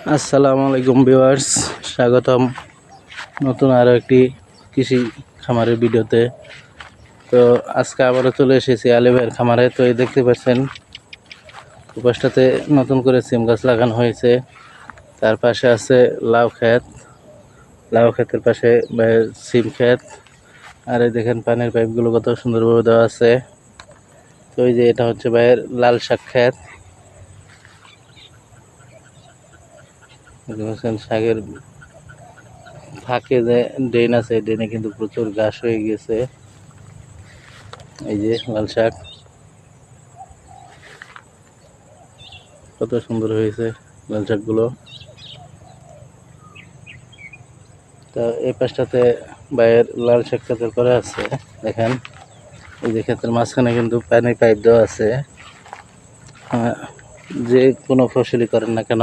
আসসালামু আলাইকুম ভিউয়ার্স, স্বাগতম নতুন আরও একটি কৃষি খামারের ভিডিওতে। তো আজকে আবারও চলে এসেছি আলী ভাইয়ের খামারে। তো এই দেখতে পাচ্ছেন উপাসটাতে নতুন করে সিম গাছ লাগানো হয়েছে। তার পাশে আছে লাউ ক্ষেত, লাউ ক্ষেতের পাশে ভাইয়ের সিম ক্ষেত। আর এই দেখেন পানির পাইপগুলো কত সুন্দরভাবে দেওয়া আছে। তো এই যে এটা হচ্ছে ভাইয়ের লাল শাক ক্ষেত। শাকের ফাঁকে যে ড্রেন আছে, ড্রেনে কিন্তু প্রচুর ঘাস হয়ে গেছে। এই যে লাল শাক কত সুন্দর হয়েছে লাল শাকগুলো। তো এই পাশটাতে বাইরের লাল শাক ক্ষেতের করে আছে, দেখেন এই যে ক্ষেতের মাঝখানে কিন্তু পানির পাইপ দেওয়া আছে। যে কোনো ফসলই করেন না কেন